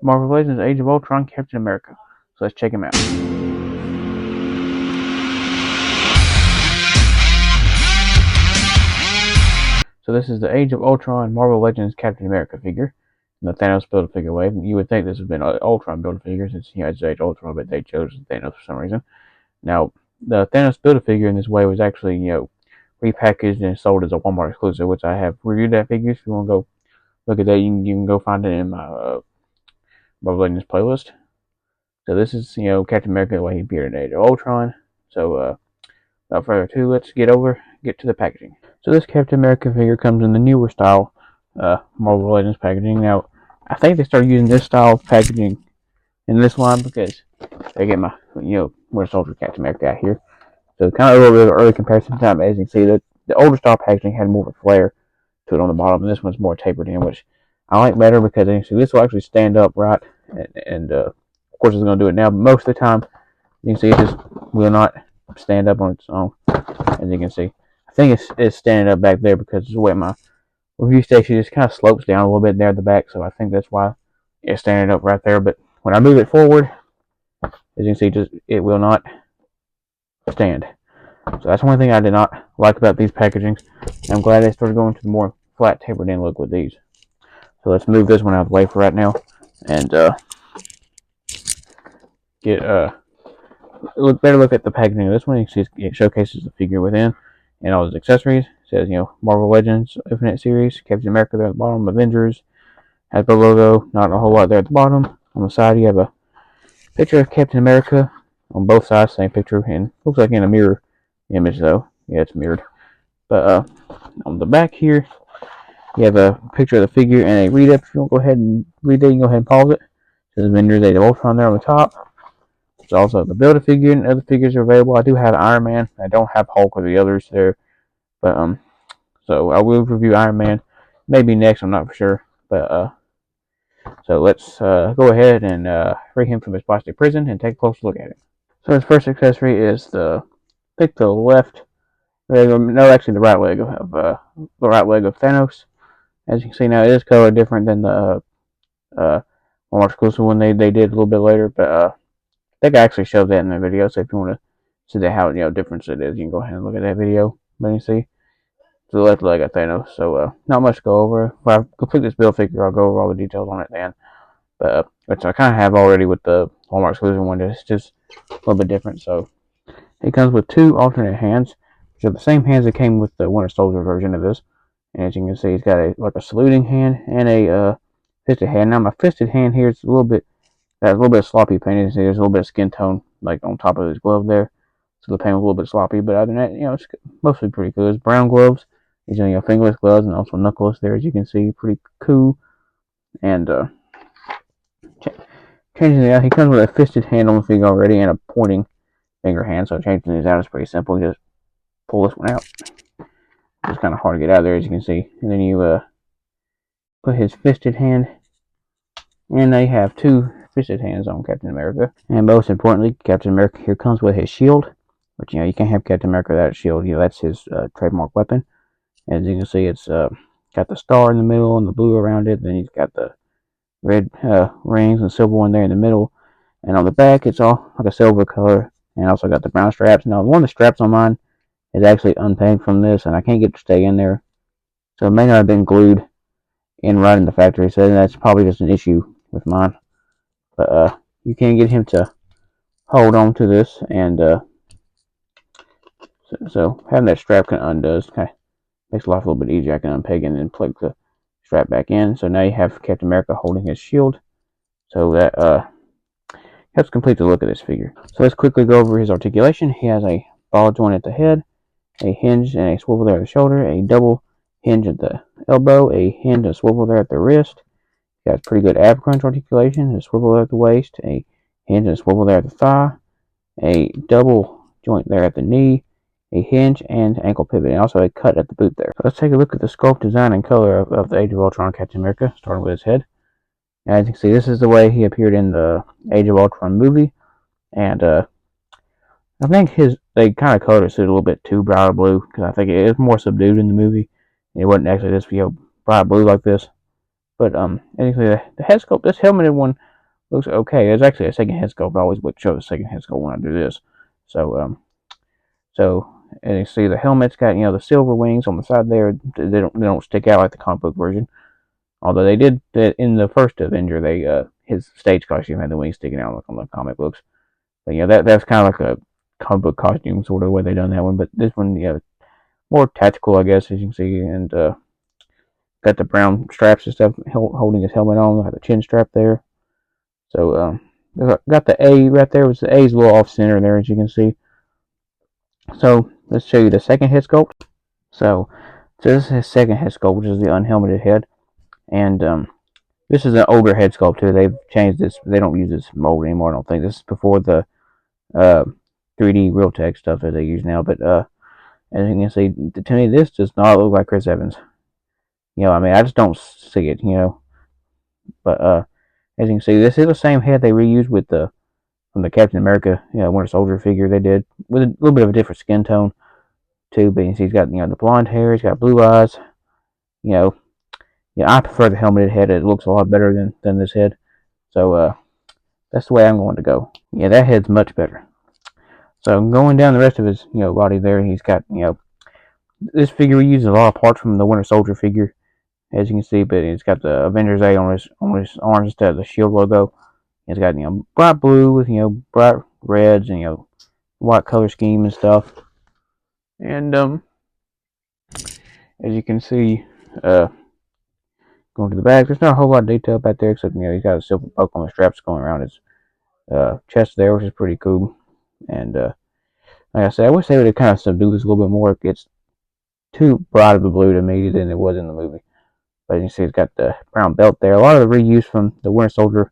Marvel Legends Age of Ultron Captain America. So let's check him out. So this is the Age of Ultron Marvel Legends Captain America figure. The Thanos Build-A-Figure wave. You would think this would have been an Ultron Build-A-Figure since he has Age of Ultron, but they chose Thanos for some reason. Now, the Thanos Build-A-Figure in this wave was actually, repackaged and sold as a Walmart exclusive, which I have reviewed that figure. If you want to go look at that, you can go find it in my Marvel Legends playlist. So this is, Captain America the way he appeared in Age of Ultron. So, without further ado, let's get to the packaging. So this Captain America figure comes in the newer style Marvel Legends packaging. Now, I think they started using this style of packaging in this line because they get my, Winter Soldier Captain America out here. So kind of a little bit of early comparison time. As you can see, the older style packaging had more of a flare to it on the bottom, and this one's more tapered in, which I like better because as you can see, this will actually stand up right, and of course it's going to do it now, but most of the time, you can see it just will not stand up on its own, as you can see. I think it's standing up back there because the way my review station just kind of slopes down a little bit there at the back, so I think that's why it's standing up right there. But when I move it forward, as you can see, it will not stand. So that's one thing I did not like about these packagings. I'm glad they started going to the more flat tapered in look with these. So let's move this one out of the way for right now and get better look at the packaging of this one. You can see it showcases the figure within and all his accessories. It says, Marvel Legends Infinite Series, Captain America there at the bottom, Avengers, Hasbro logo, not a whole lot there at the bottom. On the side you have a picture of Captain America on both sides, same picture, and looks like in a mirror image though. Yeah, it's mirrored. But on the back here, you have a picture of the figure and a read-up. If you want to go ahead and read that, you can go ahead and pause it. It says Avengers Age of Ultron there on the top. There's also the Build-A-Figure and other figures are available. I do have Iron Man. I don't have Hulk or the others there. But so I will review Iron Man maybe next, I'm not for sure. But so let's go ahead and free him from his plastic prison and take a closer look at him. So his first accessory is the left leg, no, actually the right leg of Thanos. As you can see now, it is colored different than the Walmart exclusive one they did a little bit later. But I think I actually showed that in the video. So if you want to see that how difference it is, you can go ahead and look at that video. But you see, to the left leg of Thanos. So not much to go over. If I complete this build figure, I'll go over all the details on it then. But which I kind of have already with the Walmart exclusive one. It's just a little bit different. So it comes with two alternate hands, which are the same hands that came with the Winter Soldier version of this. And as you can see, he's got a saluting hand and a fisted hand. Now my fisted hand here is a little bit sloppy painted. See, there's a little bit of skin tone like on top of his glove there, so the paint was a little bit sloppy. But other than that, it's mostly pretty good. It's brown gloves. These are fingerless gloves and also knuckleless there, as you can see, pretty cool. And changing it out, he comes with a fisted hand on the figure already and a pointing finger hand. So changing these out is pretty simple. You just pull this one out. It's kind of hard to get out of there, as you can see. And then you put his fisted hand, and they have two fisted hands on Captain America. And most importantly, Captain America here comes with his shield, which you can't have Captain America without a shield. That's his trademark weapon. As you can see, it's got the star in the middle and the blue around it. Then he's got the red rings and silver one there in the middle. And on the back, it's all like a silver color, and also got the brown straps. Now, one of the straps on mine is actually unpegged from this, and I can't get it to stay in there. So it may not have been glued in right in the factory, so that's probably just an issue with mine. But you can get him to hold on to this, and so having that strap kind of undoes, kind of makes life a little bit easier. I can unpeg and then plug the strap back in. So now you have Captain America holding his shield, so that helps complete the look of this figure. So let's quickly go over his articulation. He has a ball joint at the head, a hinge and a swivel there at the shoulder, a double hinge at the elbow, a hinge and a swivel there at the wrist. He has pretty good ab crunch articulation, a swivel there at the waist, a hinge and a swivel there at the thigh, a double joint there at the knee, a hinge and ankle pivot, and also a cut at the boot there. So let's take a look at the sculpt, design, and color of the Age of Ultron Captain America, starting with his head. Now, as you can see, this is the way he appeared in the Age of Ultron movie, and I think they kind of colored it suit a little bit too bright blue, because I think it is more subdued in the movie. It wasn't actually this bright blue like this. But as you can see, the head sculpt, this helmeted one, looks okay. There's actually a second head sculpt. I always would show the second head sculpt when I do this. So and you see the helmet's got the silver wings on the side there. They don't stick out like the comic book version. Although they did in the first Avenger, his stage costume had the wings sticking out like on the comic books. But that's kind of like a comic book costume sort of the way they done that one. But this one, more tactical, I guess, as you can see, and got the brown straps and stuff holding his helmet on, like the chin strap there. So got the A right there. Was the A's a little off center there, as you can see. So let's show you the second head sculpt. So this is his second head sculpt, which is the unhelmeted head, and this is an older head sculpt too. They've changed this. They don't use this mold anymore. I don't think this is before the 3D Realtek stuff that they use now. But as you can see, to me, this does not look like Chris Evans. I mean, I just don't see it. But as you can see, this is the same head they reused with from the Captain America, Winter Soldier figure they did with a little bit of a different skin tone too. But you see, he's got the blonde hair, he's got blue eyes. I prefer the helmeted head. It looks a lot better than this head. So that's the way I'm going to go. Yeah, that head's much better. So going down the rest of his body there, he's got this figure uses a lot of parts from the Winter Soldier figure, as you can see. But it's got the Avengers A on his arms instead of the Shield logo. It's got bright blue with bright reds and white color scheme and stuff. And as you can see, going to the back, there's not a whole lot of detail back there, except he's got a silver poke on the straps going around his chest there, which is pretty cool. And like I said, I wish they would have kind of subdued this a little bit more. It's too bright of a blue to me than it was in the movie. But you can see it's got the brown belt there. A lot of the reuse from the Winter Soldier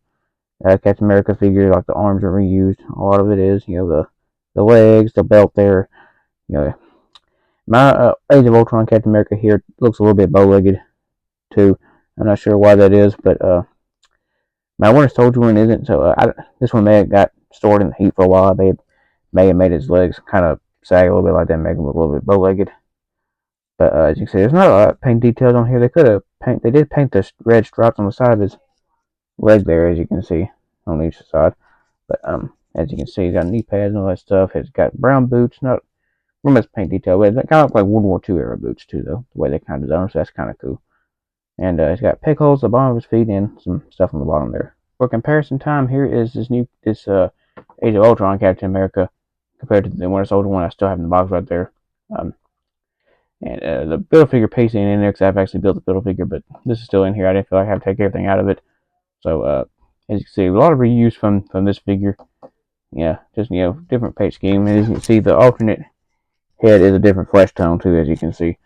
Captain America figure, like the arms are reused. A lot of it is, the legs, the belt there. My Age of Ultron Captain America here looks a little bit bow-legged too. I'm not sure why that is, but my Winter Soldier one isn't. So this one may have got stored in the heat for a while. They may have made his legs kind of sag a little bit like that, make him look a little bit bow-legged. But as you can see, there's not a lot of paint details on here. They did paint the red stripes on the side of his leg there, as you can see on each side. But as you can see, he's got knee pads and all that stuff. It's got brown boots, not real much paint detail, but it kind of looks like World War II era boots too, though, the way they kind of designed them. So that's kind of cool. And it's got peg holes at the bottom of his feet and some stuff on the bottom there. For comparison time, here is this Age of Ultron Captain America compared to the Winter Soldier one I still have in the box right there. And the Build-A-Figure piece ain't in there because I've actually built the Build-A-Figure, but this is still in here. I didn't feel like I had to take everything out of it. So as you can see, a lot of reuse from this figure. Yeah, just different paint scheme. And as you can see, the alternate head is a different flesh tone too, as you can see.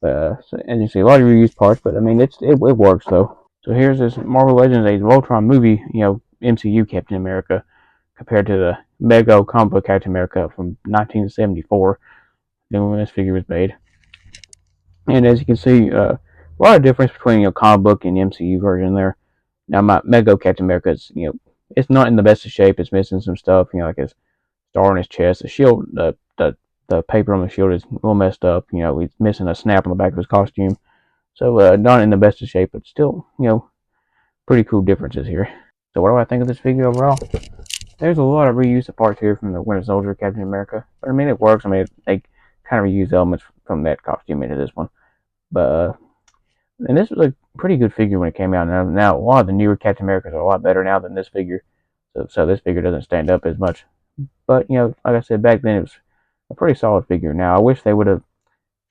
So as you see, a lot of reused parts, but I mean it works though. So here's this Marvel Legends Age of Ultron movie, MCU Captain America, compared to the Mego comic book Captain America from 1974, when this figure was made. And as you can see, a lot of difference between comic book and MCU version there. Now my Mego Captain America is it's not in the best of shape. It's missing some stuff, like his star on his chest, the shield, the paper on the shield is a little messed up. He's missing a snap on the back of his costume. So not in the best of shape, but still, pretty cool differences here. So what do I think of this figure overall? There's a lot of reuse of parts here from the Winter Soldier Captain America. But I mean, it works. I mean, they kind of reuse elements from that costume into this one. But and this was a pretty good figure when it came out. Now a lot of the newer Captain Americas are a lot better now than this figure. So this figure doesn't stand up as much. But like I said, back then it was a pretty solid figure. Now I wish they would have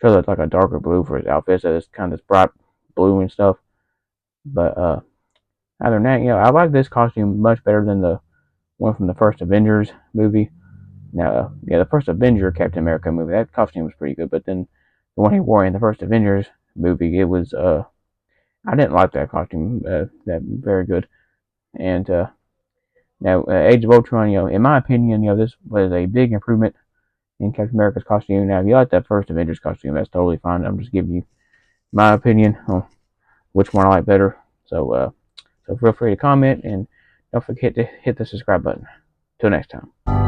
showed it like a darker blue for his outfit, so it's kind of this bright blue and stuff. But other than that, I like this costume much better than the one from the first Avengers movie. Now, the first Avenger Captain America movie, that costume was pretty good, but then the one he wore in the first Avengers movie, it was I didn't like that costume that very good. And now Age of Ultron, in my opinion, this was a big improvement in Captain America's costume. Now, if you like that first Avengers costume, that's totally fine. I'm just giving you my opinion on which one I like better. So feel free to comment, and don't forget to hit the subscribe button. Till next time.